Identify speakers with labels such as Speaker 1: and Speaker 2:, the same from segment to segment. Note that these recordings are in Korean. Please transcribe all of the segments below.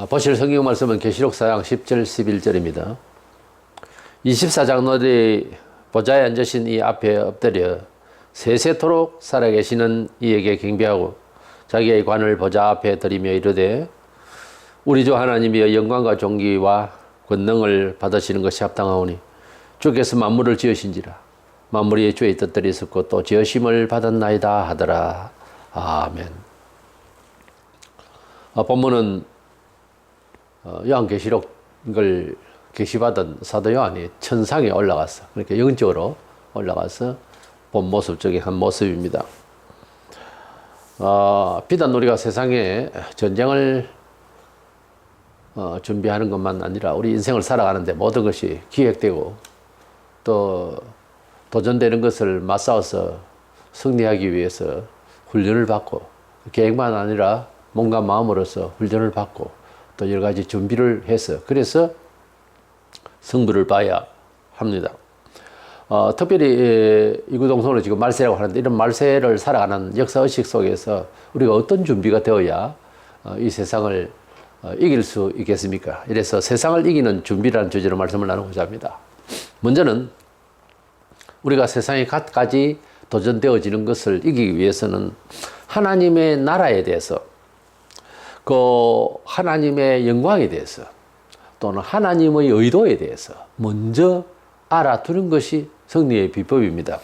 Speaker 1: 보실 성경 말씀은 계시록 4장 10절 11절입니다. 24장 너희 보좌에 앉으신 이 앞에 엎드려 세세토록 살아계시는 이에게 경배하고 자기의 관을 보좌 앞에 드리며 이르되 우리 주 하나님이여 영광과 존귀와 권능을 받으시는 것이 합당하오니 주께서 만물을 지으신지라 만물이 주의 뜻들이 있었고 또 지으심을 받았나이다 하더라. 아멘. 본문은 요한계시록을 계시받은 사도 요한이 천상에 올라가서 그렇게 영적으로 올라가서 본 모습적인 한 모습입니다. 비단 우리가 세상에 전쟁을 준비하는 것만 아니라 우리 인생을 살아가는데 모든 것이 기획되고 또 도전되는 것을 맞싸워서 승리하기 위해서 훈련을 받고 계획만 아니라 몸과 마음으로서 훈련을 받고 또 여러 가지 준비를 해서 그래서 승부를 봐야 합니다. 특별히 이구동성으로 지금 말세라고 하는데 이런 말세를 살아가는 역사의식 속에서 우리가 어떤 준비가 되어야 이 세상을 이길 수 있겠습니까? 이래서 세상을 이기는 준비라는 주제로 말씀을 나누고자 합니다. 먼저는 우리가 세상에 갖가지 도전되어지는 것을 이기기 위해서는 하나님의 나라에 대해서 그 하나님의 영광에 대해서 또는 하나님의 의도에 대해서 먼저 알아두는 것이 승리의 비법입니다.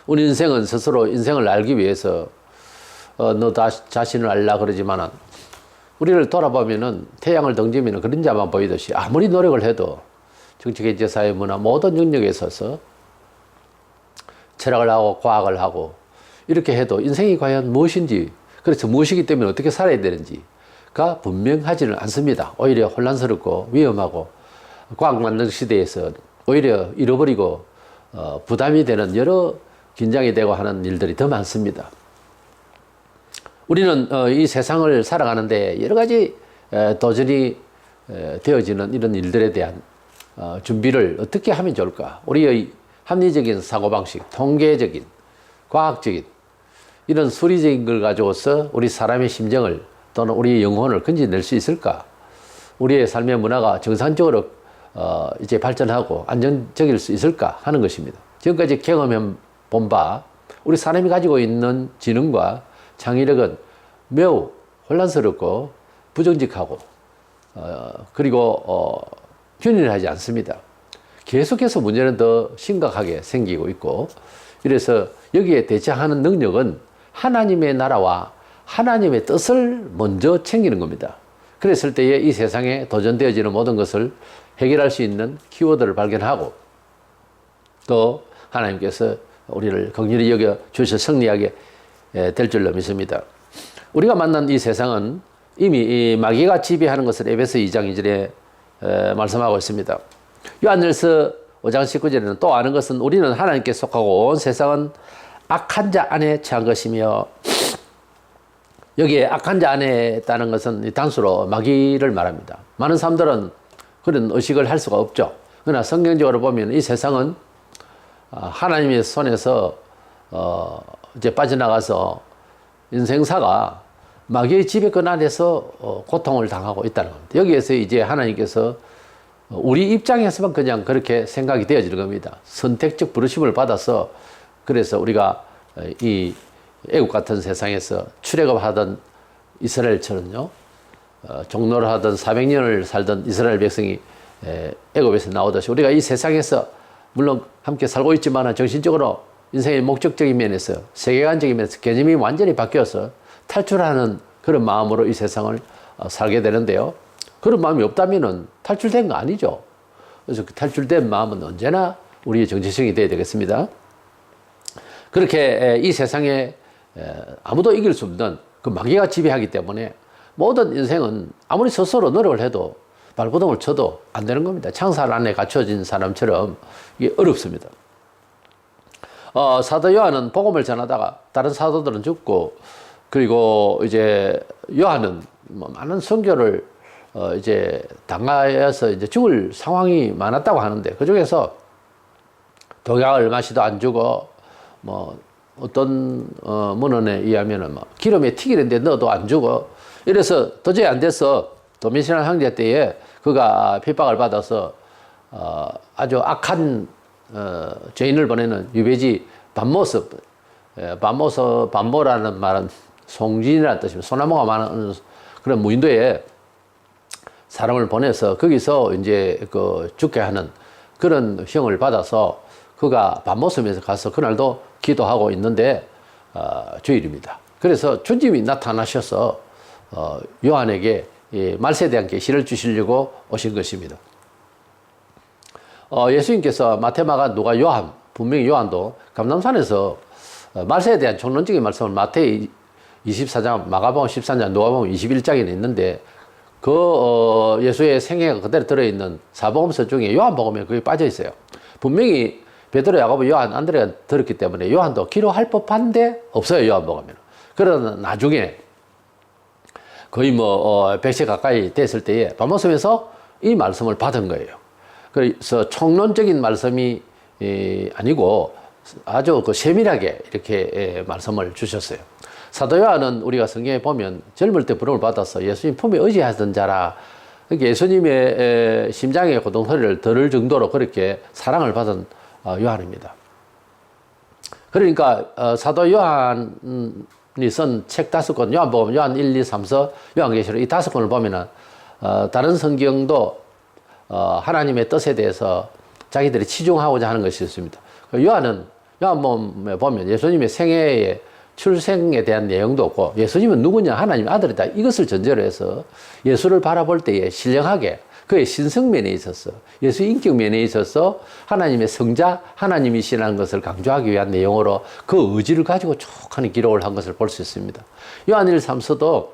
Speaker 1: 우리 인생은 스스로 인생을 알기 위해서 너 자신을 알라 그러지만 우리를 돌아보면은 태양을 던지면 그림자만 보이듯이 아무리 노력을 해도 정치, 경제, 사회, 문화 모든 영역에 있어서 철학을 하고 과학을 하고 이렇게 해도 인생이 과연 무엇인지 그래서 무엇이기 때문에 어떻게 살아야 되는지가 분명하지는 않습니다. 오히려 혼란스럽고 위험하고 과학만능 시대에서 오히려 잃어버리고 부담이 되는 여러 긴장이 되고 하는 일들이 더 많습니다. 우리는 이 세상을 살아가는데 여러 가지 도전이 되어지는 이런 일들에 대한 준비를 어떻게 하면 좋을까? 우리의 합리적인 사고방식, 통계적인, 과학적인 이런 수리적인 걸 가지고서 우리 사람의 심정을 또는 우리의 영혼을 건져낼 수 있을까? 우리의 삶의 문화가 정상적으로 이제 발전하고 안정적일 수 있을까 하는 것입니다. 지금까지 경험해 본 바 우리 사람이 가지고 있는 지능과 창의력은 매우 혼란스럽고 부정직하고 그리고 균일하지 않습니다. 계속해서 문제는 더 심각하게 생기고 있고 이래서 여기에 대처하는 능력은 하나님의 나라와 하나님의 뜻을 먼저 챙기는 겁니다. 그랬을 때에 이 세상에 도전되어지는 모든 것을 해결할 수 있는 키워드를 발견하고 또 하나님께서 우리를 긍휼히 여겨 주셔 승리하게 될 줄로 믿습니다. 우리가 만난 이 세상은 이미 이 마귀가 지배하는 것을 에베소 2장 2절에 말씀하고 있습니다. 요한일서 5장 19절에는 또 아는 것은 우리는 하나님께 속하고 온 세상은 악한 자 안에 처한 것이며 여기에 악한 자 안에 있다는 것은 단수로 마귀를 말합니다. 많은 사람들은 그런 의식을 할 수가 없죠. 그러나 성경적으로 보면 이 세상은 하나님의 손에서 이제 빠져나가서 인생사가 마귀의 지배권 안에서 고통을 당하고 있다는 겁니다. 여기에서 이제 하나님께서 우리 입장에서만 그냥 그렇게 생각이 되어지는 겁니다. 선택적 부르심을 받아서 그래서 우리가 이 애국 같은 세상에서 출애굽하던 이스라엘처럼요, 종노를 하던 400년을 살던 이스라엘 백성이 애굽에서 나오듯이 우리가 이 세상에서 물론 함께 살고 있지만 정신적으로 인생의 목적적인 면에서 세계관적인 면에서 개념이 완전히 바뀌어서 탈출하는 그런 마음으로 이 세상을 살게 되는데요. 그런 마음이 없다면 탈출된 거 아니죠. 그래서 그 탈출된 마음은 언제나 우리의 정체성이 되어야 되겠습니다. 그렇게 이 세상에 아무도 이길 수 없는 그 마귀가 지배하기 때문에 모든 인생은 아무리 스스로 노력을 해도 발버둥을 쳐도 안 되는 겁니다. 창살 안에 갇혀진 사람처럼 이게 어렵습니다. 사도 요한은 복음을 전하다가 다른 사도들은 죽고 그리고 이제 요한은 많은 선교를 이제 당하여서 이제 죽을 상황이 많았다고 하는데 그 중에서 독약을 마시도 안 주고 어떤 문헌에 의하면은 기름에 튀기는데 넣어도 안 주고 이래서 도저히 안 돼서 도미시안 황제 때에 그가 핍박을 받아서 아주 악한 죄인을 보내는 유배지 반모라는 말은 송진이라는 뜻입니다. 소나무가 많은 그런 무인도에 사람을 보내서 거기서 이제 그 죽게 하는 그런 형을 받아서 그가 반모섬에서 가서 그날도 기도하고 있는데 주일입니다. 그래서 주님이 나타나셔서 요한에게 말세에 대한 계시를 주시려고 오신 것입니다. 예수님께서 마태, 마가, 누가, 요한, 분명히 요한도 감람산에서 말세에 대한 총론적인 말씀을 마태 24장, 마가복음 13장, 누가복음 21장에 있는데 그 예수의 생애가 그대로 들어있는 사복음서 중에 요한복음에 그게 빠져 있어요. 분명히 베드로, 야고보, 요한, 안드레가 들었기 때문에 요한도 기록할 법한데 없어요. 요한복음에는. 그러나 나중에 거의 100세 가까이 됐을 때에 반모섬에서 이 말씀을 받은 거예요. 그래서 총론적인 말씀이 아니고 아주 그 세밀하게 이렇게 말씀을 주셨어요. 사도 요한은 우리가 성경에 보면 젊을 때 부름을 받아서 예수님 품에 의지하던 자라, 예수님의 심장의 고통소리를 들을 정도로 그렇게 사랑을 받은 요한입니다. 그러니까 사도 요한이 쓴 책 5권, 요한복음, 요한 1, 2, 3서, 요한계시록 이 5권을 보면은 다른 성경도 하나님의 뜻에 대해서 자기들이 치중하고자 하는 것이 있습니다. 요한복음에 보면 예수님의 생애의 출생에 대한 내용도 없고, 예수님은 누구냐, 하나님의 아들이다, 이것을 전제로 해서 예수를 바라볼 때에 신령하게 그의 신성면에 있어서, 예수 인격면에 있어서 하나님의 성자, 하나님이시라는 것을 강조하기 위한 내용으로 그 의지를 가지고 쭉 하는 기록을 한 것을 볼 수 있습니다. 요한 1, 3서도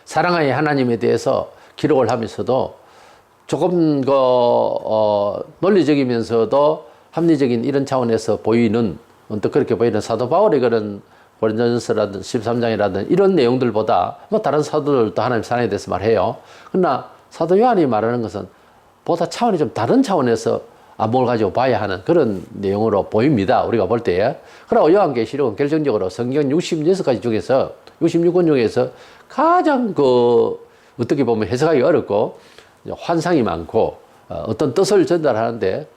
Speaker 1: 사랑하의 하나님에 대해서 기록을 하면서도 조금 논리적이면서도 합리적인 이런 차원에서 보이는, 언뜻 그렇게 보이는 사도 바울의 그런 고린도전서라든 13장이라든 이런 내용들보다 다른 사도들도 하나님 사랑에 대해서 말해요. 그러나 사도 요한이 말하는 것은 보다 차원이 좀 다른 차원에서 뭘 가지고 봐야 하는 그런 내용으로 보입니다. 우리가 볼 때에. 그리고 요한계시록은 결정적으로 성경 66가지 중에서, 66권 중에서 가장 어떻게 보면 해석하기 어렵고 환상이 많고 어떤 뜻을 전달하는데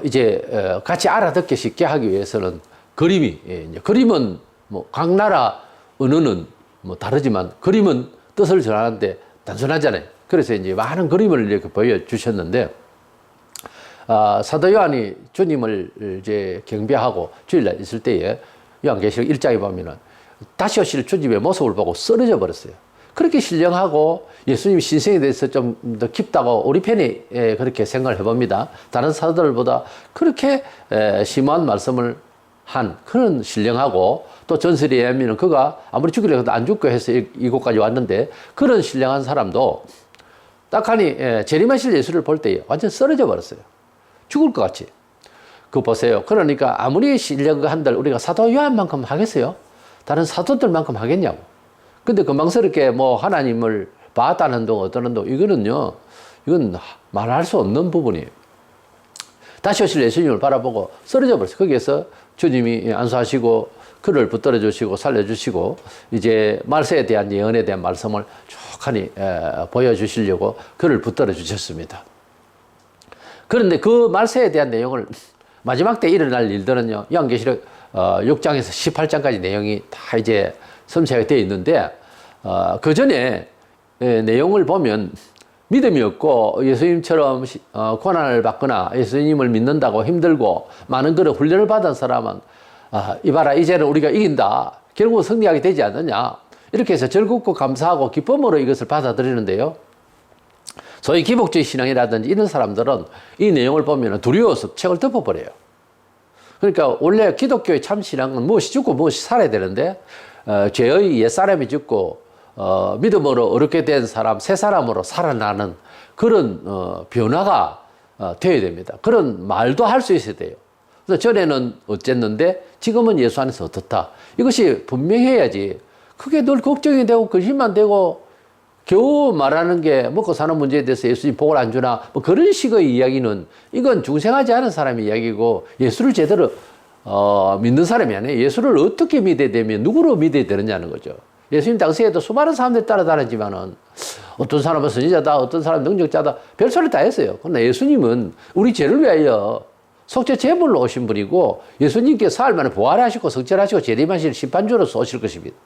Speaker 1: 이제 같이 알아듣기 쉽게 하기 위해서는 그림은 각 나라 언어는 다르지만 그림은 뜻을 전하는데 단순하잖아요. 그래서 이제 많은 그림을 이렇게 보여주셨는데, 사도 요한이 주님을 이제 경배하고 주일날 있을 때에 요한계시록 1장에 보면은 다시 오실 주님의 모습을 보고 쓰러져 버렸어요. 그렇게 신령하고 예수님 신성에 대해서 좀 더 깊다고 우리 편이 그렇게 생각을 해봅니다. 다른 사도들보다 그렇게 심한 말씀을 한 그런 신령하고, 또 전설에 의하면 그가 아무리 죽이려고 해도 안 죽고 해서 이곳까지 왔는데, 그런 신령한 사람도 딱하니 재림하실 예수를 볼 때 완전 쓰러져 버렸어요. 죽을 것 같이. 그거 보세요. 그러니까 아무리 신령한들 우리가 사도 요한만큼 하겠어요? 다른 사도들만큼 하겠냐고. 근데 금방스럽게 하나님을 봤다는 동 어떠는 동, 이건 말할 수 없는 부분이에요. 다시 오실 예수님을 바라보고 쓰러져 버렸어요. 거기에서 주님이 안수하시고 그를 붙들어 주시고 살려주시고 이제 말세에 대한 예언에 대한 말씀을 쭉 보여주시려고 그를 붙들어 주셨습니다. 그런데 그 말세에 대한 내용을 마지막 때 일어날 일들은요, 요한계시록 6장에서 18장까지 내용이 다 이제 섬세하게 되어 있는데, 그 전에 내용을 보면 믿음이 없고 예수님처럼 고난을 받거나 예수님을 믿는다고 힘들고 많은 그런 훈련을 받은 사람은 이봐라, 이제는 우리가 이긴다, 결국 승리하게 되지 않느냐, 이렇게 해서 즐겁고 감사하고 기쁨으로 이것을 받아들이는데요, 소위 기복주의 신앙이라든지 이런 사람들은 이 내용을 보면 두려워서 책을 덮어버려요. 그러니까 원래 기독교의 참 신앙은 무엇이 죽고 무엇이 살아야 되는데, 죄의 옛사람이 죽고 믿음으로 어렵게 된 사람, 새 사람으로 살아나는 그런 변화가 되어야 됩니다. 그런 말도 할 수 있어야 돼요. 그래서 전에는 어쨌는데 지금은 예수 안에서 어떻다, 이것이 분명해야지. 그게 늘 걱정이 되고 근심만 되고 겨우 말하는 게 먹고 사는 문제에 대해서 예수님 복을 안 주나 그런 식의 이야기는, 이건 중생하지 않은 사람의 이야기고, 예수를 제대로 믿는 사람이 아니에요. 예수를 어떻게 믿어야 되면 누구로 믿어야 되느냐는 거죠. 예수님 당시에도 수많은 사람들이 따라다녔지만은 어떤 사람은 선지자다, 어떤 사람은 능력자다, 별소리 다 했어요. 그러나 예수님은 우리 죄를 위하여 속죄 제물로 오신 분이고 예수님께서 사흘 만에 부활하시고 성찰하시고 재림하실 심판주로서 오실 것입니다.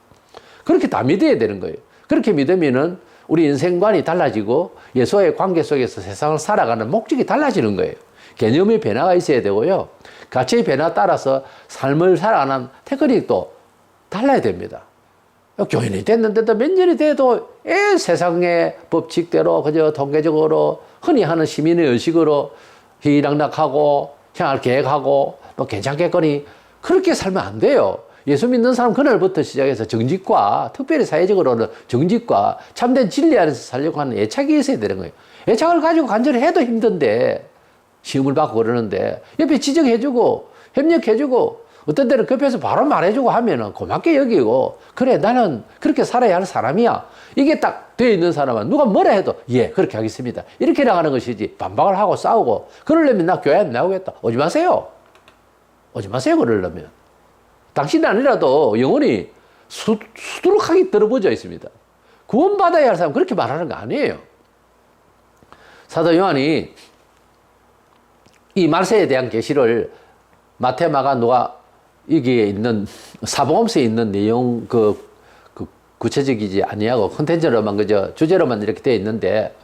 Speaker 1: 그렇게 다 믿어야 되는 거예요. 그렇게 믿으면은 우리 인생관이 달라지고 예수와의 관계 속에서 세상을 살아가는 목적이 달라지는 거예요. 개념의 변화가 있어야 되고요. 가치의 변화에 따라서 삶을 살아가는 테크닉도 달라야 됩니다. 교인이 됐는데도 몇 년이 돼도 세상의 법칙대로 그저 통계적으로 흔히 하는 시민의 의식으로 희희락락하고 생활 계획하고 뭐 괜찮겠거니 그렇게 살면 안 돼요. 예수 믿는 사람 그날부터 시작해서 정직과 특별히 사회적으로는 정직과 참된 진리 안에서 살려고 하는 애착이 있어야 되는 거예요. 애착을 가지고 간절히 해도 힘든데 시험을 받고 그러는데 옆에 지적해주고 협력해주고 어떤 때는 급해서 바로 말해주고 하면은 고맙게 여기고 그래 나는 그렇게 살아야 할 사람이야. 이게 딱 되어 있는 사람은 누가 뭐라 해도 예 그렇게 하겠습니다. 이렇게 나가는 것이지 반박을 하고 싸우고 그러려면 나 교회 안 나오겠다. 오지 마세요. 오지 마세요 그러려면. 당신 아니라도 영혼이 수두룩하게 들어보져 있습니다. 구원받아야 할 사람 그렇게 말하는 거 아니에요. 사도 요한이 이 말세에 대한 계시를 마태, 마가, 누가 여기에 있는 사복음서에 있는 내용 구체적이지 아니하고 컨텐츠로만 그저 주제로만 이렇게 되어 있는데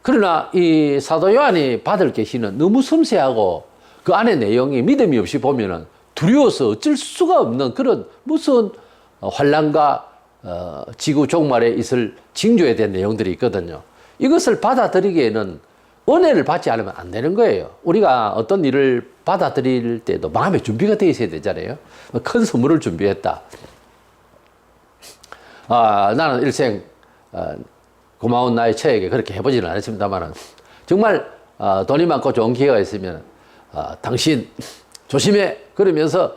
Speaker 1: 그러나 이 사도 요한이 받을 계시는 너무 섬세하고 그 안에 내용이 믿음이 없이 보면은 두려워서 어쩔 수가 없는 그런 무슨 환난과 지구 종말에 있을 징조에 대한 내용들이 있거든요. 이것을 받아들이기에는 은혜를 받지 않으면 안 되는 거예요. 우리가 어떤 일을 받아들일 때도 마음의 준비가 되어 있어야 되잖아요. 큰 선물을 준비했다. 나는 일생 고마운 나의 처에게 그렇게 해보지는 않았습니다만 정말 돈이 많고 좋은 기회가 있으면 당신 조심해 그러면서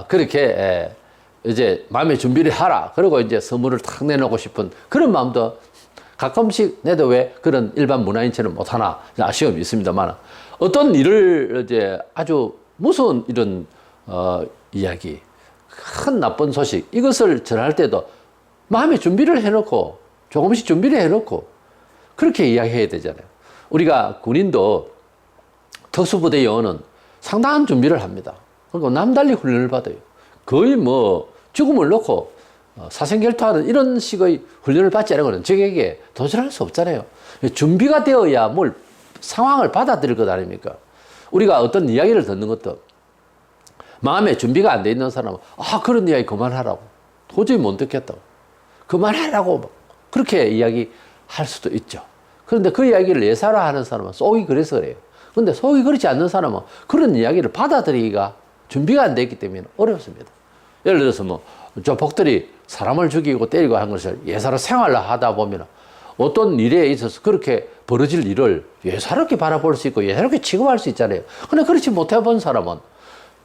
Speaker 1: 그렇게 이제 마음의 준비를 하라. 그리고 이제 선물을 탁 내놓고 싶은 그런 마음도 가끔씩 내도 왜 그런 일반 문화인처럼 못하나 아쉬움이 있습니다만 어떤 일을 이제 아주 무서운 이런 이야기, 큰 나쁜 소식 이것을 전할 때도 마음의 준비를 해놓고 조금씩 준비를 해놓고 그렇게 이야기해야 되잖아요. 우리가 군인도 특수부대 요원은 상당한 준비를 합니다. 그리고 남달리 훈련을 받아요. 거의 뭐 죽음을 놓고 사생결투하는 이런 식의 훈련을 받지 않으면 적에게 도전할 수 없잖아요. 준비가 되어야 뭘 상황을 받아들일 것 아닙니까? 우리가 어떤 이야기를 듣는 것도 마음에 준비가 안 돼 있는 사람은 그런 이야기 그만하라고 도저히 못 듣겠다고 그만하라고 그렇게 이야기할 수도 있죠. 그런데 그 이야기를 예사화하는 사람은 속이 그래서 그래요. 근데 속이 그렇지 않는 사람은 그런 이야기를 받아들이기가 준비가 안 돼 있기 때문에 어렵습니다. 예를 들어서 저 복들이 사람을 죽이고 때리고 한 것을 예사로 생활을 하다 보면 어떤 일에 있어서 그렇게 벌어질 일을 예사롭게 바라볼 수 있고 예사롭게 취급할 수 있잖아요. 근데 그렇지 못해본 사람은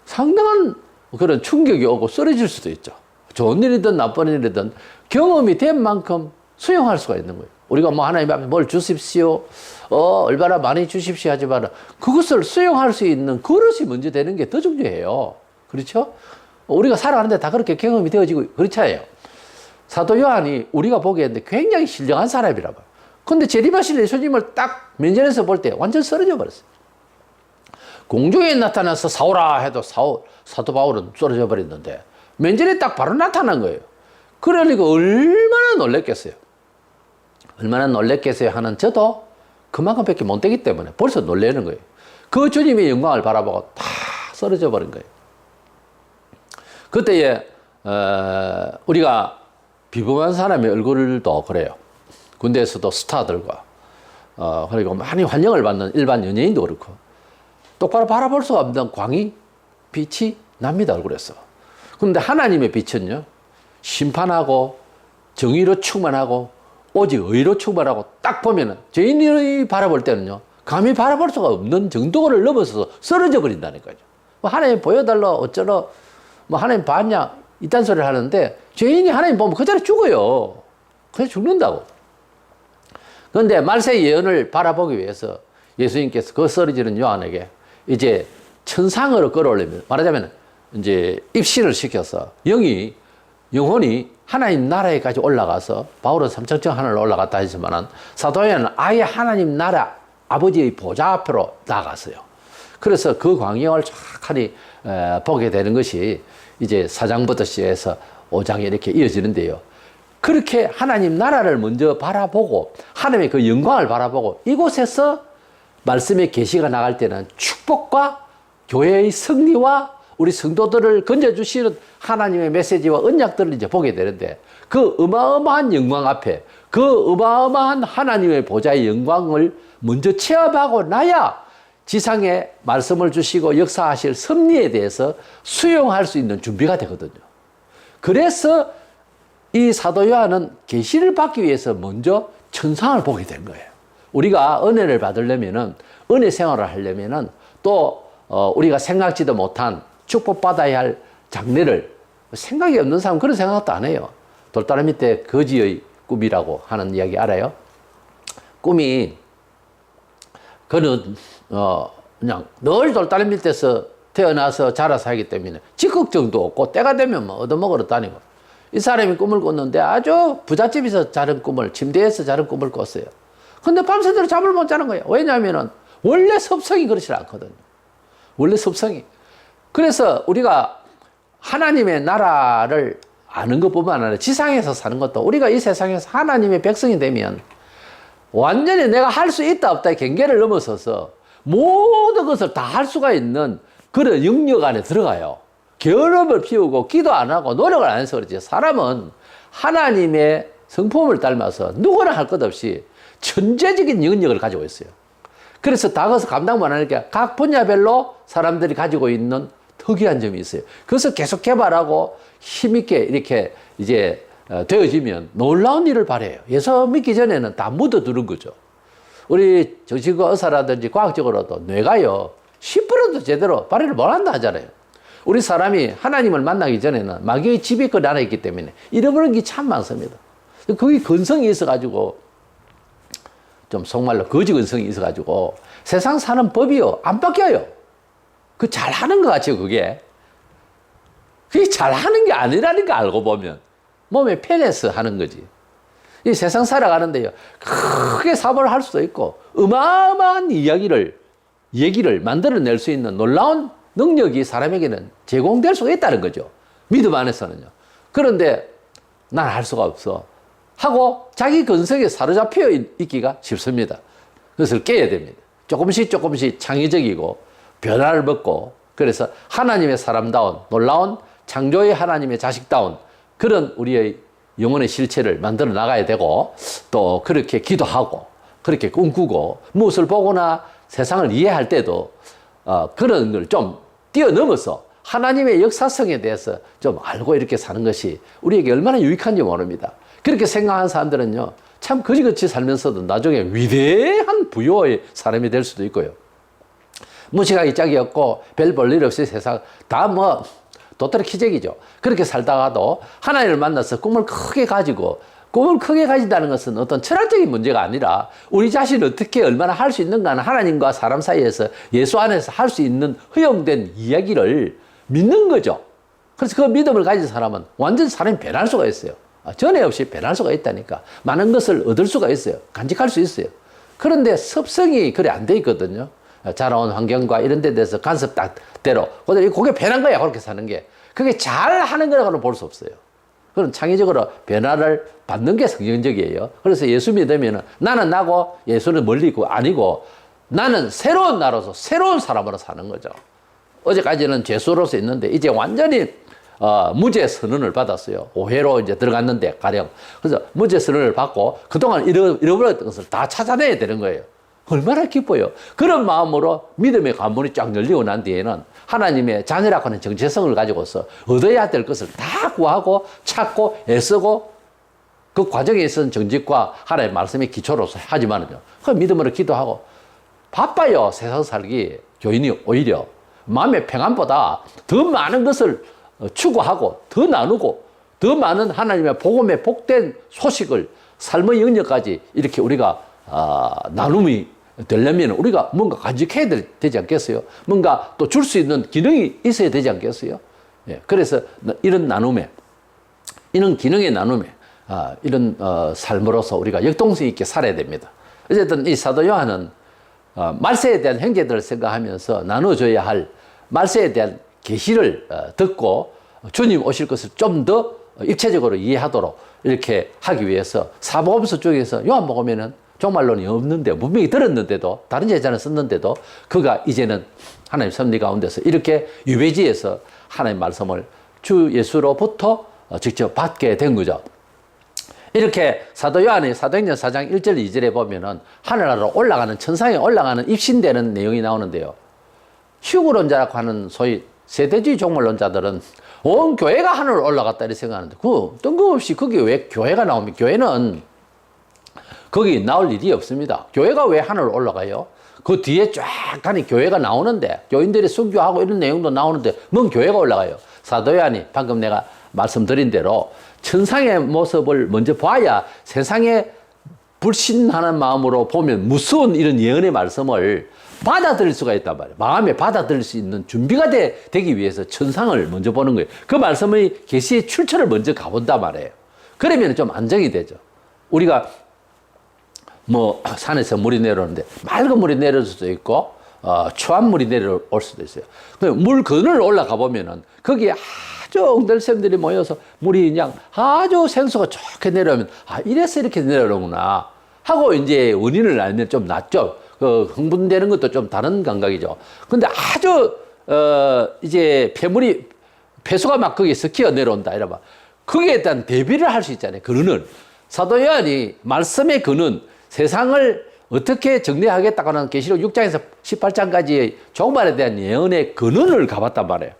Speaker 1: 상당한 그런 충격이 오고 쓰러질 수도 있죠. 좋은 일이든 나쁜 일이든 경험이 된 만큼 수용할 수가 있는 거예요. 우리가 하나님 앞에 뭘 주십시오, 얼마나 많이 주십시오 하지만 그것을 수용할 수 있는 그릇이 먼저 되는 게 더 중요해요. 그렇죠? 우리가 살아가는데 다 그렇게 경험이 되어지고 그렇잖아요. 사도 요한이 우리가 보기에는 굉장히 신령한 사람이라고. 근데 재림하실 예수님을 딱 면전에서 볼 때 완전 쓰러져 버렸어요. 공중에 나타나서 사오라 해도 사도 바울은 쓰러져 버렸는데 면전에 딱 바로 나타난 거예요. 그러니까 얼마나 놀랬겠어요. 얼마나 놀랬겠어요 하는 저도 그만큼밖에 못 되기 때문에 벌써 놀라는 거예요. 그 주님의 영광을 바라보고 다 쓰러져 버린 거예요. 그때에 우리가 비범한 사람의 얼굴도 그래요. 군대에서도 스타들과 그리고 많이 환영을 받는 일반 연예인도 그렇고 똑바로 바라볼 수가 없는 광이 빛이 납니다. 얼굴에서. 그런데 하나님의 빛은요 심판하고 정의로 충만하고 오직 의로 충만하고 딱 보면은 죄인이 바라볼 때는요 감히 바라볼 수가 없는 정도를 넘어서서 쓰러져 버린다니까요. 하나님 보여달라 어쩌라 하나님 봤냐 이딴 소리를 하는데 죄인이 하나님 보면 그 자리에 죽어요. 그래서 죽는다고. 그런데 말세 예언을 바라보기 위해서 예수님께서 그 쓰러지는 요한에게 이제 천상으로 끌어올리면 말하자면 이제 입신을 시켜서 영혼이 하나님 나라에까지 올라가서 바울은 삼천정 하늘로 올라갔다 했지만은 사도 요한은 아예 하나님 나라 아버지의 보좌 앞으로 나갔어요. 그래서 그 광경을 쫙하니 보게 되는 것이 이제 4장부터 시작해서 5장에 이렇게 이어지는데요. 그렇게 하나님 나라를 먼저 바라보고 하나님의 그 영광을 바라보고 이곳에서 말씀의 계시가 나갈 때는 축복과 교회의 승리와 우리 성도들을 건져주시는 하나님의 메시지와 언약들을 이제 보게 되는데 그 어마어마한 영광 앞에 그 어마어마한 하나님의 보좌의 영광을 먼저 체험하고 나야 지상에 말씀을 주시고 역사하실 섭리에 대해서 수용할 수 있는 준비가 되거든요. 그래서 이 사도 요한은 계시를 받기 위해서 먼저 천상을 보게 된 거예요. 우리가 은혜를 받으려면은 은혜 생활을 하려면은 또 우리가 생각지도 못한 축복받아야 할 장래를 생각이 없는 사람은 그런 생각도 안 해요. 돌다리 밑에 거지의 꿈이라고 하는 이야기 알아요? 꿈이 그는 그냥 늘 돌다리 밑에서 태어나서 자라 살기 때문에 적극정도 없고 때가 되면 뭐 얻어먹으러 다니고 이 사람이 꿈을 꿨는데 아주 부잣집에서 자른 꿈을 침대에서 자른 꿈을 꿨어요. 근데 밤새도록 잠을 못 자는 거예요. 왜냐하면은 원래 섭성이 그렇지 않거든요. 원래 섭성이. 그래서 우리가 하나님의 나라를 아는 것뿐만 아니라 지상에서 사는 것도 우리가 이 세상에서 하나님의 백성이 되면 완전히 내가 할 수 있다 없다의 경계를 넘어서서 모든 것을 다 할 수가 있는 그런 영역 안에 들어가요. 게으름을 피우고 기도 안 하고 노력을 안 해서 그렇지 사람은 하나님의 성품을 닮아서 누구나 할 것 없이 천재적인 영역을 가지고 있어요. 그래서 다 것을 감당 못 하니까 각 분야별로 사람들이 가지고 있는 특이한 점이 있어요. 그것을 계속 개발하고 힘있게 이렇게 이제 되어지면 놀라운 일을 발휘해요. 예수 믿기 전에는 다 묻어두는 거죠. 우리 정신과 의사라든지 과학적으로도 뇌가요 10%도 제대로 발휘를 못한다 하잖아요. 우리 사람이 하나님을 만나기 전에는 마귀의 지배권 안에 있기 때문에 잃어버린 게 참 많습니다. 그게 근성이 있어가지고 좀 속말로 거지 근성이 있어가지고 세상 사는 법이요 안 바뀌어요. 그 잘하는 것 같아요. 그게 잘하는 게 아니라는 거 알고 보면 몸에 편해서 하는 거지. 이 세상 살아가는데요 크게 사고를 할 수도 있고 어마어마한 얘기를 만들어낼 수 있는 놀라운 능력이 사람에게는 제공될 수가 있다는 거죠. 믿음 안에서는요. 그런데 난 할 수가 없어 하고 자기 근성에 사로잡혀 있기가 쉽습니다. 그것을 깨야 됩니다. 조금씩 창의적이고 변화를 먹고 그래서 하나님의 사람다운 놀라운 창조의 하나님의 자식다운 그런 우리의 영혼의 실체를 만들어 나가야 되고 또 그렇게 기도하고 그렇게 꿈꾸고 무엇을 보거나 세상을 이해할 때도 그런 걸 좀 뛰어넘어서 하나님의 역사성에 대해서 좀 알고 이렇게 사는 것이 우리에게 얼마나 유익한지 모릅니다. 그렇게 생각하는 사람들은요 참 거지같이 살면서도 나중에 위대한 부유의 사람이 될 수도 있고요. 무식하기 짝이 없고 별 볼 일 없이 세상 다 뭐 도토리 키재기죠. 그렇게 살다가도 하나님을 만나서 꿈을 크게 가진다는 것은 어떤 철학적인 문제가 아니라 우리 자신이 어떻게 얼마나 할 수 있는가는 하나님과 사람 사이에서 예수 안에서 할 수 있는 허용된 이야기를 믿는 거죠. 그래서 그 믿음을 가진 사람은 완전 사람이 변할 수가 있어요. 전에 없이 변할 수가 있다니까. 많은 것을 얻을 수가 있어요. 간직할 수 있어요. 그런데 습성이 그래 안 돼 있거든요. 자라온 환경과 이런 데 대해서 간섭대로 그게 변한 거야. 그렇게 사는 게. 그게 잘하는 거라고는 볼 수 없어요. 그런 창의적으로 변화를 받는 게 성경적이에요. 그래서 예수 믿으면 나는 나고 예수는 멀리 있고 아니고 나는 새로운 나로서 새로운 사람으로 사는 거죠. 어제까지는 죄수로서 있는데 이제 완전히 무죄 선언을 받았어요. 오해로 이제 들어갔는데 가령. 그래서 무죄 선언을 받고 그동안 잃어버렸던 것을 다 찾아내야 되는 거예요. 얼마나 기뻐요. 그런 마음으로 믿음의 관문이 쫙 열리고 난 뒤에는 하나님의 자녀라고 하는 정체성을 가지고서 얻어야 될 것을 다 구하고 찾고 애쓰고 그 과정에 있어서 정직과 하나님의 말씀의 기초로서 하지만은요. 그 믿음으로 기도하고 바빠요. 세상 살기. 교인이 오히려 마음의 평안보다 더 많은 것을 추구하고 더 나누고 더 많은 하나님의 복음의 복된 소식을 삶의 영역까지 이렇게 우리가 나눔이 되려면 우리가 뭔가 간직해야 되지 않겠어요? 뭔가 또 줄 수 있는 기능이 있어야 되지 않겠어요? 예, 그래서 이런 나눔에 이런 기능의 나눔에 이런 삶으로서 우리가 역동성 있게 살아야 됩니다. 어쨌든 이 사도 요한은 말세에 대한 형제들을 생각하면서 나눠줘야 할 말세에 대한 계시를 듣고 주님 오실 것을 좀 더 입체적으로 이해하도록 이렇게 하기 위해서 사복음서 쪽에서 요한복음에는 종말론이 없는데 분명히 들었는데도 다른 제자는 썼는데도 그가 이제는 하나님 섭리 가운데서 이렇게 유배지에서 하나님 말씀을 주 예수로부터 직접 받게 된 거죠. 이렇게 사도 요한의 사도행전 4장 1절 2절에 보면은 하늘나라로 올라가는 천상에 올라가는 입신되는 내용이 나오는데요. 휴구론자라고 하는 소위 세대주의 종말론자들은 온 교회가 하늘로 올라갔다 이렇게 생각하는데 뜬금없이 거기 왜 교회가 나옵니까? 교회는 거기 나올 일이 없습니다. 교회가 왜 하늘로 올라가요? 그 뒤에 쫙 가니 교회가 나오는데 교인들이 순교하고 이런 내용도 나오는데 뭔 교회가 올라가요? 사도 요한이 방금 내가 말씀드린 대로 천상의 모습을 먼저 봐야 세상에 불신하는 마음으로 보면 무서운 이런 예언의 말씀을 받아들일 수가 있단 말이에요. 마음에 받아들일 수 있는 준비가 되기 위해서 천상을 먼저 보는 거예요. 그 말씀의 계시의 출처를 먼저 가본단 말이에요. 그러면 좀 안정이 되죠. 우리가 뭐 산에서 물이 내려오는데 맑은 물이 내려올 수도 있고 추한 물이 내려올 수도 있어요. 물 근을 올라가 보면은 거기에 아주 엉들샘들이 모여서 물이 그냥 아주 생수가 좋게 내려오면 이래서 이렇게 내려오구나 하고 이제 원인을 알면 좀 낫죠. 흥분되는 것도 좀 다른 감각이죠. 근데 아주 이제 폐수가 막 거기에 섞여 내려온다 이러면 거기에 대한 대비를 할 수 있잖아요. 근원을 사도 요한이 말씀의 근원 세상을 어떻게 정리하겠다고 하는 계시록 6장에서 18장까지의 종말에 대한 예언의 근원을 가봤단 말이에요.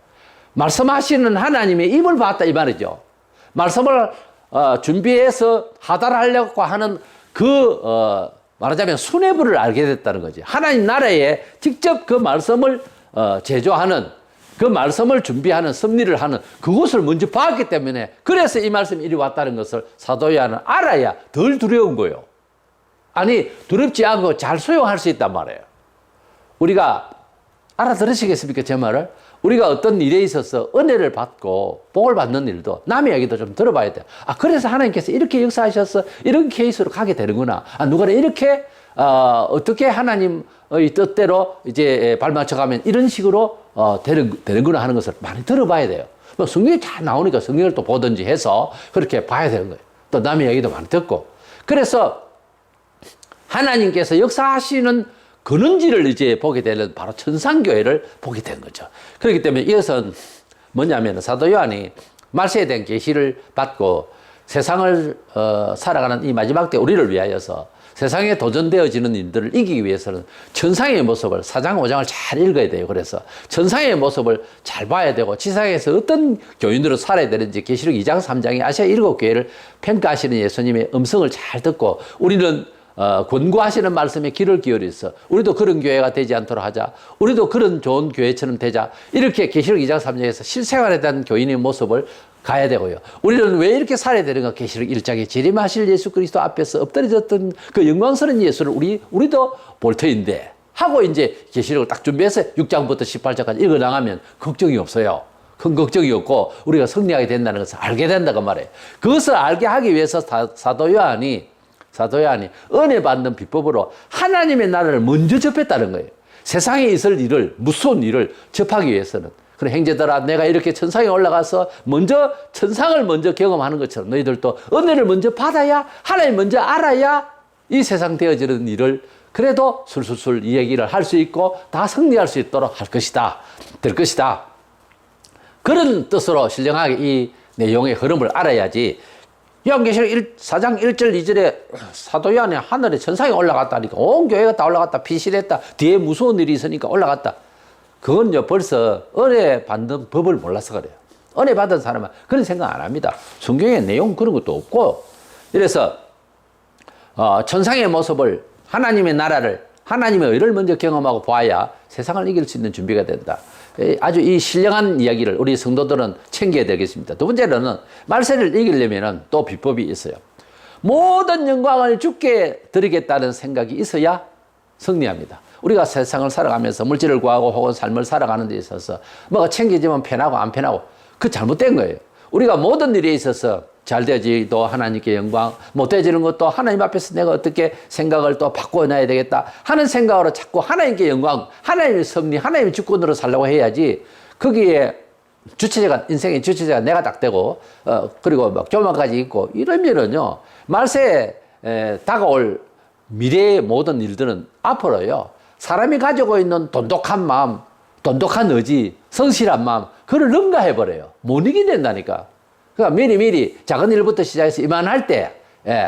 Speaker 1: 말씀하시는 하나님의 입을 봤다 이 말이죠. 말씀을 준비해서 하달하려고 하는 말하자면 수뇌부를 알게 됐다는 거지. 하나님 나라에 직접 그 말씀을 제조하는 그 말씀을 준비하는 섭리를 하는 그것을 먼저 봤기 때문에 그래서 이 말씀이 이리 왔다는 것을 사도 요한은 알아야 덜 두려운 거예요. 아니 두렵지 않고 잘 수용할 수 있단 말이에요. 우리가 알아들으시겠습니까? 제 말을? 우리가 어떤 일에 있어서 은혜를 받고 복을 받는 일도 남의 얘기도 좀 들어봐야 돼요. 그래서 하나님께서 이렇게 역사하셔서 이런 케이스로 가게 되는구나. 누구는 이렇게 어떻게 하나님의 뜻대로 이제 발맞춰가면 이런 식으로 되는구나 하는 것을 많이 들어봐야 돼요. 뭐 성경이 잘 나오니까 성경을 또 보든지 해서 그렇게 봐야 되는 거예요. 또 남의 얘기도 많이 듣고. 그래서 하나님께서 역사하시는 근원지를 이제 보게 되는 바로 천상교회를 보게 된 거죠. 그렇기 때문에 이것은 뭐냐면 사도 요한이 말세에 대한 계시를 받고 세상을 살아가는 이 마지막 때 우리를 위하여서 세상에 도전되어지는 일들을 이기기 위해서는 천상의 모습을 4장 5장을 잘 읽어야 돼요. 그래서 천상의 모습을 잘 봐야 되고 지상에서 어떤 교인으로 살아야 되는지 계시록 2장 3장에 아시아 7교회를 평가하시는 예수님의 음성을 잘 듣고 우리는 권고하시는 말씀에 귀를 기울여서 우리도 그런 교회가 되지 않도록 하자. 우리도 그런 좋은 교회처럼 되자. 이렇게 계시록 2장 3장에서 실생활에 대한 교인의 모습을 가야 되고요. 우리는 왜 이렇게 살아야 되는가? 계시록 1장에 재림하실 예수 그리스도 앞에서 엎드려졌던 그 영광스러운 예수를 우리도 볼 터인데 하고 이제 계시록을 딱 준비해서 6장부터 18장까지 읽어 나가면 걱정이 없어요. 큰 걱정이 없고 우리가 승리하게 된다는 것을 알게 된다고 말해요. 그것을 알게 하기 위해서 사도 요한이 은혜 받는 비법으로 하나님의 나라를 먼저 접했다는 거예요. 세상에 있을 일을, 무서운 일을 접하기 위해서는. 그래, 형제들아, 내가 이렇게 천상에 올라가서 천상을 먼저 경험하는 것처럼 너희들도 은혜를 먼저 받아야, 하나님 먼저 알아야 이 세상 되어지는 일을 그래도 술술술 이 얘기를 할 수 있고 다 승리할 수 있도록 될 것이다. 그런 뜻으로 신령하게 이 내용의 흐름을 알아야지. 요한계시록 4장 1절 2절에 사도 요한이 하늘에 천상에 올라갔다니까 온 교회가 다 올라갔다. 피신했다. 뒤에 무서운 일이 있으니까 올라갔다. 그건요 벌써 은혜 받는 법을 몰라서 그래요. 은혜 받은 사람은 그런 생각 안 합니다. 성경에 내용 그런 것도 없고. 이래서 천상의 모습을 하나님의 나라를 하나님의 의를 먼저 경험하고 봐야 세상을 이길 수 있는 준비가 된다. 아주 이 신령한 이야기를 우리 성도들은 챙겨야 되겠습니다. 두 번째로는 말세를 이기려면 또 비법이 있어요. 모든 영광을 주께 드리겠다는 생각이 있어야 승리합니다. 우리가 세상을 살아가면서 물질을 구하고 혹은 삶을 살아가는 데 있어서 뭐가 챙겨지면 편하고 안 편하고 그 잘못된 거예요. 우리가 모든 일에 있어서 잘 되지도 하나님께 영광, 못 되지는 것도 하나님 앞에서 내가 어떻게 생각을 또 바꿔놔야 되겠다 하는 생각으로 자꾸 하나님께 영광, 하나님의 섭리, 하나님의 주권으로 살려고 해야지 거기에 주체자가, 인생의 주체자가 내가 딱 되고, 그리고 막 조만까지 있고, 이러면은요, 말세에 다가올 미래의 모든 일들은 앞으로요, 사람이 가지고 있는 돈독한 마음, 돈독한 의지, 성실한 마음, 그걸 능가해버려요. 못 이겨낸다니까. 그러니까 미리미리 작은 일부터 시작해서 이만할 때,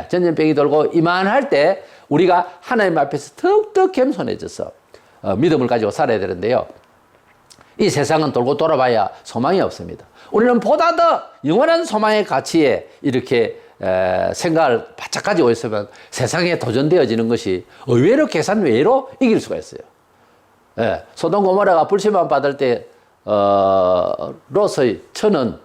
Speaker 1: 전염병이 돌고 이만할 때, 우리가 하나님 앞에서 더욱더 겸손해져서 믿음을 가지고 살아야 되는데요. 이 세상은 돌고 돌아봐야 소망이 없습니다. 우리는 보다 더 영원한 소망의 가치에 이렇게 생각을 바짝 가지고 있으면 세상에 도전되어지는 것이 의외로 계산 외로 이길 수가 있어요. 소돔 고모라가 불심만 받을 때 롯의 처는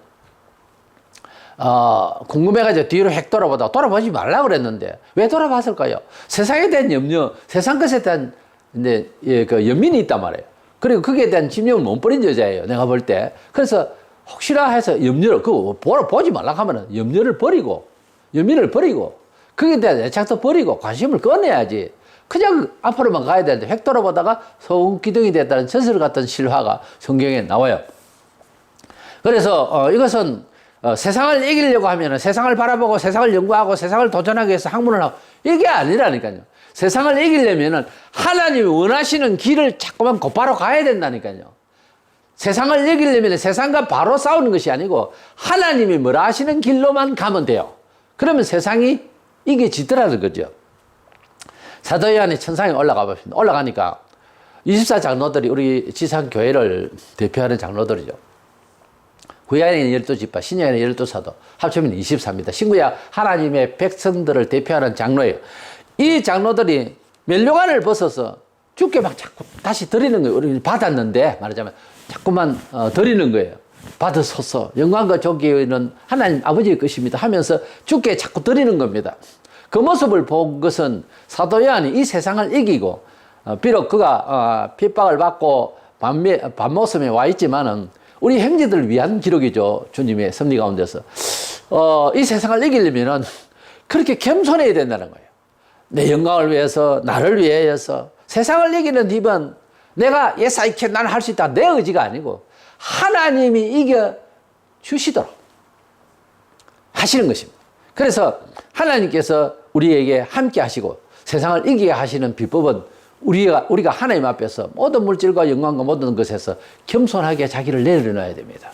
Speaker 1: 궁금해가지고 뒤로 획 돌아보지 말라 그랬는데 왜 돌아봤을까요? 세상에 대한 염려, 세상 것에 대한 이제 그 연민이 있단 말이에요. 그리고 거기에 대한 집념을 못 버린 여자예요. 내가 볼 때. 그래서 혹시나 해서 염려를, 그거 보지 말라 하면은 염려를 버리고, 연민을 버리고, 거기에 대한 애착도 버리고, 관심을 꺼내야지. 그냥 앞으로만 가야 되는데, 획 돌아보다가 소금기둥이 됐다는 전설 같은 실화가 성경에 나와요. 그래서, 이것은, 세상을 이기려고 하면은 세상을 바라보고, 세상을 연구하고, 세상을 도전하기 위해서 학문을 하고, 이게 아니라니까요. 세상을 이기려면은 하나님이 원하시는 길을 자꾸만 곧바로 가야 된다니까요. 세상을 이기려면 세상과 바로 싸우는 것이 아니고 하나님이 뭐라 하시는 길로만 가면 돼요. 그러면 세상이 이겨지더라는 거죠. 사도 요한이 천상에 올라가 봅시다. 올라가니까 24장로들이 우리 지상교회를 대표하는 장로들이죠. 구약에는 12지파, 신약에는 12사도, 합치면 24입니다. 신구약 하나님의 백성들을 대표하는 장로예요. 이 장로들이 면류관을 벗어서 주께 막 자꾸 다시 드리는 거예요. 우리 받았는데 말하자면 자꾸만 드리는 거예요. 받으소서 영광과 존귀는 하나님 아버지의 것입니다 하면서 주께 자꾸 드리는 겁니다. 그 모습을 본 것은 사도 요한이 이 세상을 이기고 비록 그가 핍박을 받고 반모섬에 와 있지만은 우리 형제들을 위한 기록이죠. 주님의 섭리 가운데서 이 세상을 이기려면은 그렇게 겸손해야 된다는 거예요. 내 영광을 위해서, 나를 위해서. 세상을 이기는 힘은 내가 예사이케 나는 할 수 있다. 내 의지가 아니고 하나님이 이겨 주시도록 하시는 것입니다. 그래서 하나님께서 우리에게 함께 하시고 세상을 이기게 하시는 비법은 우리가 하나님 앞에서 모든 물질과 영광과 모든 것에서 겸손하게 자기를 내려놔야 됩니다.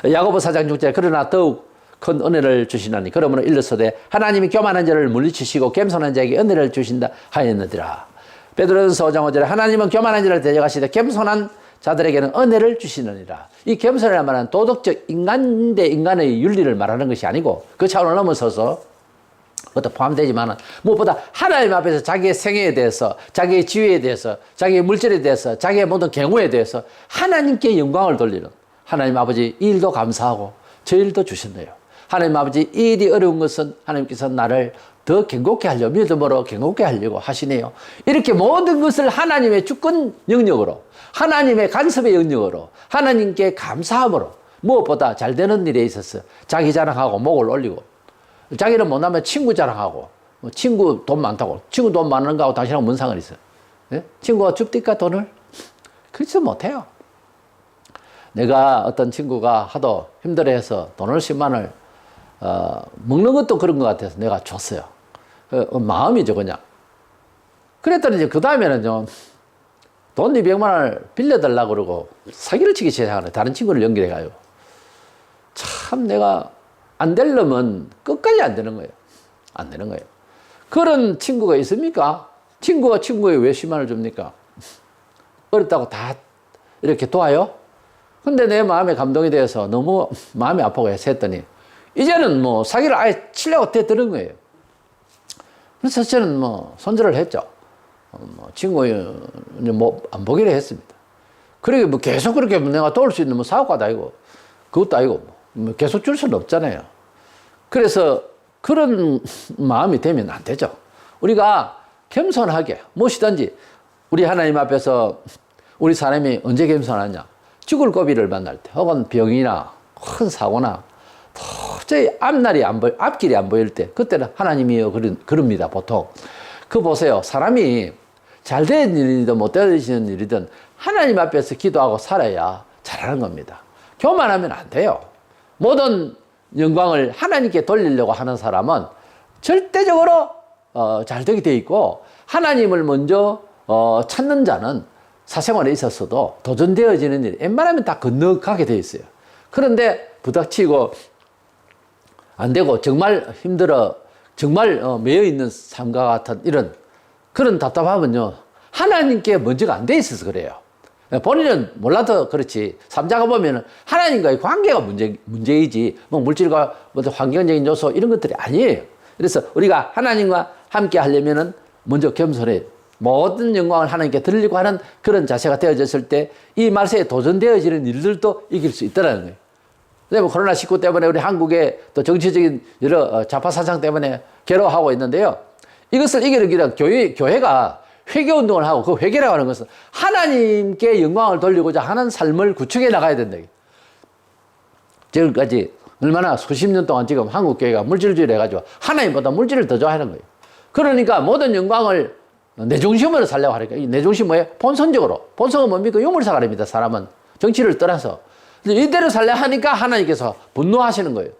Speaker 1: 야고보 4장 6절 그러나 더욱 큰 은혜를 주시나니 그러므로 일러서되 하나님이 교만한 자를 물리치시고 겸손한 자에게 은혜를 주신다 하였느니라. 베드로전서 5장 5절에 하나님은 교만한 자를 대적하시되 겸손한 자들에게는 은혜를 주시느니라. 이 겸손이라는 말은 도덕적 인간 대 인간의 윤리를 말하는 것이 아니고 그 차원을 넘어서서 그것도 포함되지만 무엇보다 하나님 앞에서 자기의 생애에 대해서, 자기의 지위에 대해서, 자기의 물질에 대해서, 자기의 모든 경우에 대해서 하나님께 영광을 돌리는 하나님 아버지 이 일도 감사하고 저 일도 주셨네요. 하나님 아버지 이 일이 어려운 것은 하나님께서 나를 더 견고케 하려고 믿음으로 견고케 하려고 하시네요. 이렇게 모든 것을 하나님의 주권 영역으로 하나님의 간섭의 영역으로 하나님께 감사함으로 무엇보다 잘 되는 일에 있어서 자기 자랑하고 목을 올리고 자기는 못하면 친구 자랑하고 친구 돈 많다고 친구 돈 많은 거하고 당신하고 뭔 상관이 있어요? 예? 친구가 줍니까 돈을? 그렇지 못해요. 내가 어떤 친구가 하도 힘들어해서 돈을 10만을 먹는 것도 그런 것 같아서 내가 줬어요. 마음이죠 그냥. 그랬더니 이제 그 다음에는요 돈 200만 원을 빌려달라고 그러고 사기를 치기 시작하네. 다른 친구를 연결해가요. 참 내가 안 되려면 끝까지 안 되는 거예요. 안 되는 거예요. 그런 친구가 있습니까? 친구가 친구에 왜 10만 원을 줍니까? 어렵다고 다 이렇게 도와요? 근데 내 마음에 감동이 돼서 너무 마음이 아프고 해서 했더니 이제는 뭐 사기를 아예 치려고 대드는 거예요. 그래서 저는 뭐 손절을 했죠. 친구 뭐 안 보기로 했습니다. 그러게 뭐 계속 그렇게 내가 도울 수 있는 뭐 사업가도 아니고 그것도 아니고 뭐 계속 줄 수는 없잖아요. 그래서 그런 마음이 되면 안 되죠. 우리가 겸손하게 무엇이든지 우리 하나님 앞에서 우리 사람이 언제 겸손하냐? 죽을 고비를 만날 때 혹은 병이나 큰 사고나 도저히 앞길이 안 보일 때, 그때는 하나님이여 그럽니다, 보통. 그 보세요. 사람이 잘 된 일이든 못 되는 일이든 하나님 앞에서 기도하고 살아야 잘하는 겁니다. 교만하면 안 돼요. 모든 영광을 하나님께 돌리려고 하는 사람은 절대적으로 잘 되게 돼 있고, 하나님을 먼저 찾는 자는 사생활에 있어서도 도전되어지는 일이 웬만하면 다 건너가게 돼 있어요. 그런데 부닥치고 안 되고 정말 힘들어, 정말 매여 있는 삶과 같은 이런 그런 답답함은요, 하나님께 먼저가 안 돼 있어서 그래요. 본인은 몰라도 그렇지, 삼자가 보면은 하나님과의 관계가 문제이지, 뭐 물질과 환경적인 요소 이런 것들이 아니에요. 그래서 우리가 하나님과 함께 하려면은 먼저 겸손해, 모든 영광을 하나님께 드리려고 하는 그런 자세가 되어졌을 때 이 말세에 도전되어지는 일들도 이길 수 있다는 거예요. 그다음에 코로나19 때문에 우리 한국의 또 정치적인 여러 좌파 사상 때문에 괴로워하고 있는데요. 이것을 이기기 위한 교회가 회개 운동을 하고, 그 회개라고 하는 것은 하나님께 영광을 돌리고자 하는 삶을 구축해 나가야 된다. 지금까지 얼마나 수십 년 동안 지금 한국 교회가 물질주의를 해가지고 하나님보다 물질을 더 좋아하는 거예요. 그러니까 모든 영광을 내 중심으로 살려고 하니까, 이 내 중심 뭐예요? 본선적으로. 본성은 뭡니까? 유물사가입니다. 사람은 정치를 떠나서 이대로 살려 하니까 하나님께서 분노하시는 거예요.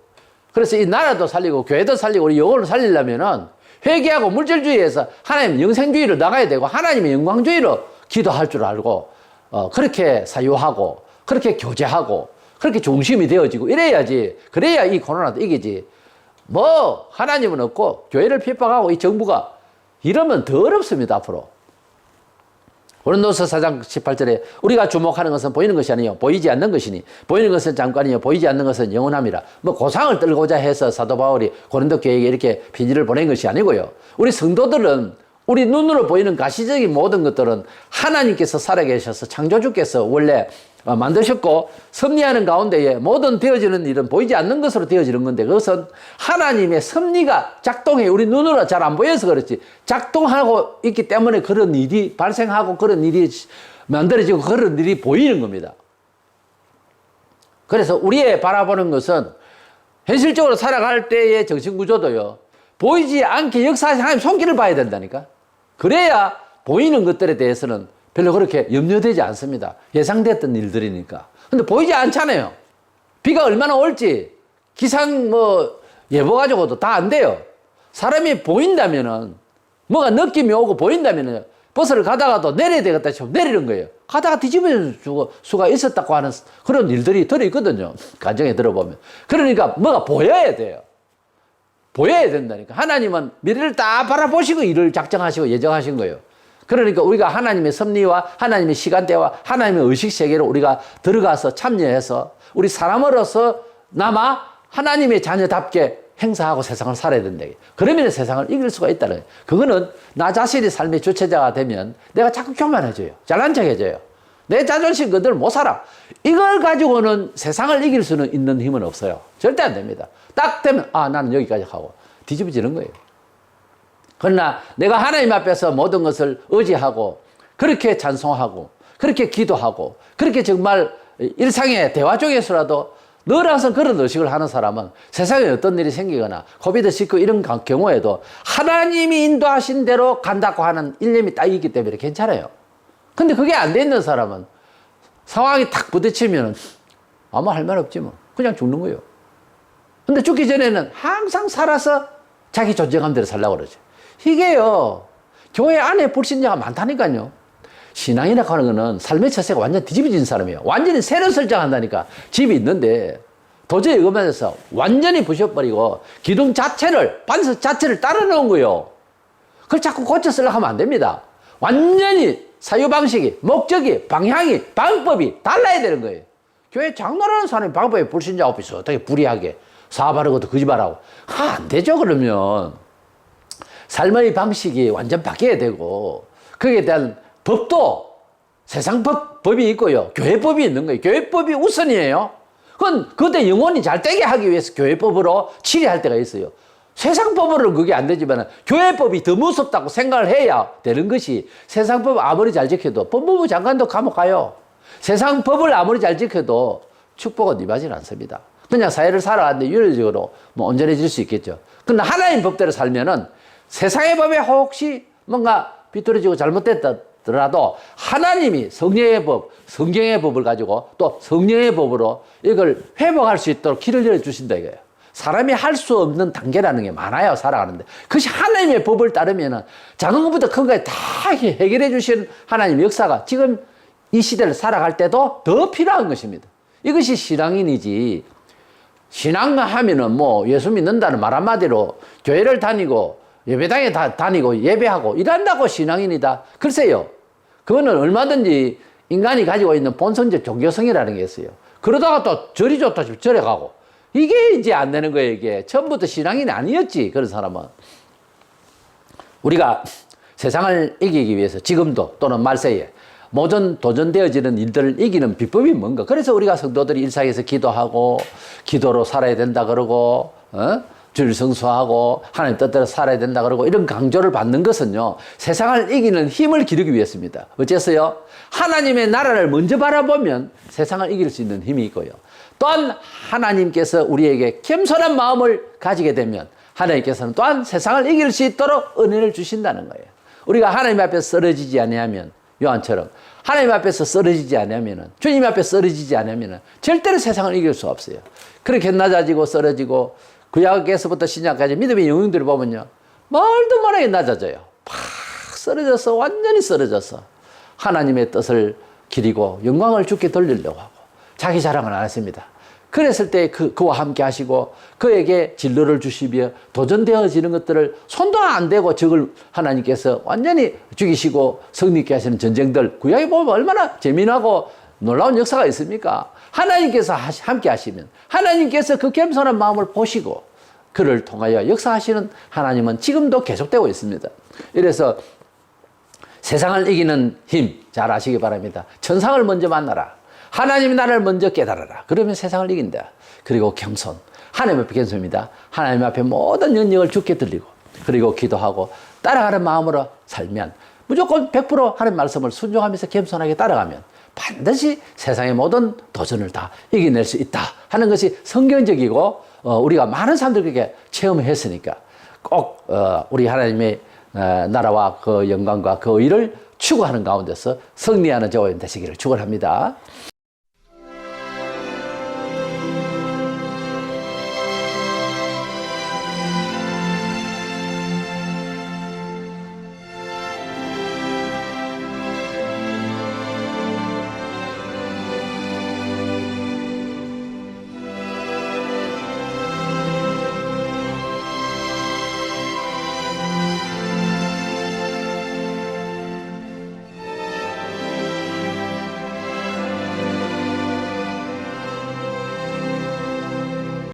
Speaker 1: 그래서 이 나라도 살리고 교회도 살리고 우리 영혼을 살리려면은 회개하고 물질주의에서 하나님 영생주의로 나가야 되고, 하나님의 영광주의로 기도할 줄 알고, 그렇게 사유하고, 그렇게 교제하고, 그렇게 중심이 되어지고 이래야지. 그래야 이 코로나도 이기지. 뭐 하나님은 없고 교회를 핍박하고 이 정부가 이러면 더 어렵습니다, 앞으로. 고린도서 4장 18절에 우리가 주목하는 것은 보이는 것이 아니요 보이지 않는 것이니, 보이는 것은 잠깐이요 보이지 않는 것은 영원함이라. 뭐 고상을 떨고자 해서 사도 바울이 고린도 교회에게 이렇게 편지를 보낸 것이 아니고요. 우리 성도들은, 우리 눈으로 보이는 가시적인 모든 것들은 하나님께서 살아계셔서 창조주께서 원래 만드셨고, 섭리하는 가운데에 모든 되어지는 일은 보이지 않는 것으로 되어지는 건데, 그것은 하나님의 섭리가 작동해, 우리 눈으로 잘 안 보여서 그렇지 작동하고 있기 때문에 그런 일이 발생하고 그런 일이 만들어지고 그런 일이 보이는 겁니다. 그래서 우리의 바라보는 것은 현실적으로 살아갈 때의 정신구조도요, 보이지 않게 역사하신 하나님 손길을 봐야 된다니까. 그래야 보이는 것들에 대해서는 별로 그렇게 염려되지 않습니다. 예상됐던 일들이니까. 근데 보이지 않잖아요. 비가 얼마나 올지 기상 예보 가지고도 다 안 돼요. 사람이 보인다면은, 뭐가 느낌이 오고 보인다면은 버스를 가다가도 내려야 되겠다 싶으면 내리는 거예요. 가다가 뒤집어질 수가 있었다고 하는 그런 일들이 들어있거든요. 가정에 들어보면. 그러니까 뭐가 보여야 돼요. 보여야 된다니까. 하나님은 미래를 다 바라보시고 일을 작정하시고 예정하신 거예요. 그러니까 우리가 하나님의 섭리와 하나님의 시간대와 하나님의 의식세계로 우리가 들어가서 참여해서 우리 사람으로서 남아 하나님의 자녀답게 행사하고 세상을 살아야 된다. 그러면 세상을 이길 수가 있다는 거예요. 그거는 나 자신이 삶의 주체자가 되면 내가 자꾸 교만해져요. 잘난 척해져요. 내 자존심 그대로 못 살아. 이걸 가지고는 세상을 이길 수는 있는 힘은 없어요. 절대 안 됩니다. 딱 되면 나는 여기까지 하고 뒤집어지는 거예요. 그러나 내가 하나님 앞에서 모든 것을 의지하고 그렇게 찬송하고 그렇게 기도하고 그렇게 정말 일상의 대화 중에서라도 늘 항상 그런 의식을 하는 사람은 세상에 어떤 일이 생기거나 코비드19 이런 경우에도 하나님이 인도하신 대로 간다고 하는 일념이 딱 있기 때문에 괜찮아요. 근데 그게 안 돼 있는 사람은 상황이 탁 부딪히면 아무 할 말 없지 뭐. 그냥 죽는 거예요. 근데 죽기 전에는 항상 살아서 자기 존재감대로 살려고 그러죠. 이게요, 교회 안에 불신자가 많다니까요. 신앙이라고 하는 거는 삶의 처세가 완전 뒤집어진 사람이에요. 완전히 새로 설정한다니까. 집이 있는데 도저히 이것만해서 완전히 부셔버리고 기둥 자체를, 반석 자체를 따라놓은 거예요. 그걸 자꾸 고쳐 쓰려고 하면 안 됩니다. 완전히 사유방식이, 목적이, 방향이, 방법이 달라야 되는 거예요. 교회 장로라는 사람이 방법에 불신자 앞에서 어떻게 불의하게 사바르고 또 거짓말하고 안 되죠. 그러면 삶의 방식이 완전 바뀌어야 되고 거기에 대한 법도 세상 법이 있고요. 교회법이 있는 거예요. 교회법이 우선이에요. 그건 그때 영혼이 잘 되게 하기 위해서 교회법으로 치리할 때가 있어요. 세상 법으로는 그게 안 되지만 교회법이 더 무섭다고 생각을 해야 되는 것이, 세상 법 아무리 잘 지켜도 법무부 장관도 감옥 가요. 세상 법을 아무리 잘 지켜도 축복은 임하지는 않습니다. 그냥 사회를 살아가는데 윤리적으로 뭐 온전해질 수 있겠죠. 그러나 하나님 법대로 살면은 세상의 법에 혹시 뭔가 비뚤어지고 잘못됐더라도 하나님이 성령의 법, 성경의 법을 가지고 또 성령의 법으로 이걸 회복할 수 있도록 길을 열어주신다 이거예요. 사람이 할 수 없는 단계라는 게 많아요, 살아가는데. 그것이 하나님의 법을 따르면은 작은 것부터 큰 거에 다 해결해 주시는 하나님의 역사가 지금 이 시대를 살아갈 때도 더 필요한 것입니다. 이것이 신앙인이지. 신앙하면은 뭐 예수 믿는다는 말 한마디로 교회를 다니고 예배당에 다니고 예배하고 이런다고 신앙인이다. 글쎄요. 그거는 얼마든지 인간이 가지고 있는 본성적 종교성이라는 게 있어요. 그러다가 또 절이 좋다 싶으면 절에 가고. 이게 이제 안 되는 거예요, 이게. 처음부터 신앙인이 아니었지, 그런 사람은. 우리가 세상을 이기기 위해서 지금도 또는 말세에 모든 도전되어지는 일들을 이기는 비법이 뭔가. 그래서 우리가 성도들이 일상에서 기도하고 기도로 살아야 된다 그러고 주일 성수하고 하나님 뜻대로 살아야 된다 그러고 이런 강조를 받는 것은요. 세상을 이기는 힘을 기르기 위해서입니다. 어째서요? 하나님의 나라를 먼저 바라보면 세상을 이길 수 있는 힘이 있고요. 또한 하나님께서 우리에게 겸손한 마음을 가지게 되면 하나님께서는 또한 세상을 이길 수 있도록 은혜를 주신다는 거예요. 우리가 하나님 앞에 쓰러지지 아니하면 요한처럼 하나님 앞에서 쓰러지지 않으면 주님 앞에 쓰러지지 않으면 절대로 세상을 이길 수 없어요. 그렇게 낮아지고 쓰러지고 구약에서부터 신약까지 믿음의 영웅들을 보면요. 말도 못하게 낮아져요. 팍 쓰러져서 완전히 쓰러져서 하나님의 뜻을 기리고 영광을 주께 돌리려고 하고 자기 자랑을 안 했습니다. 그랬을 때 그와 함께 하시고 그에게 진로를 주시며 도전되어지는 것들을 손도 안 대고 적을 하나님께서 완전히 죽이시고 성립케 하시는 전쟁들 구약에 보면 얼마나 재미나고 놀라운 역사가 있습니까? 하나님께서 함께 하시면 하나님께서 그 겸손한 마음을 보시고 그를 통하여 역사하시는 하나님은 지금도 계속되고 있습니다. 이래서 세상을 이기는 힘 잘 아시기 바랍니다. 천상을 먼저 만나라. 하나님 나라를 먼저 깨달아라. 그러면 세상을 이긴다. 그리고 겸손. 하나님 앞에 겸손입니다. 하나님 앞에 모든 영역을 주께 드리고 그리고 기도하고 따라가는 마음으로 살면 무조건 100% 하나님 말씀을 순종하면서 겸손하게 따라가면 반드시 세상의 모든 도전을 다 이겨낼 수 있다 하는 것이 성경적이고 우리가 많은 사람들에게 체험했으니까 꼭 우리 하나님의 나라와 그 영광과 그 의를 추구하는 가운데서 승리하는 저와 되시기를 축원합니다.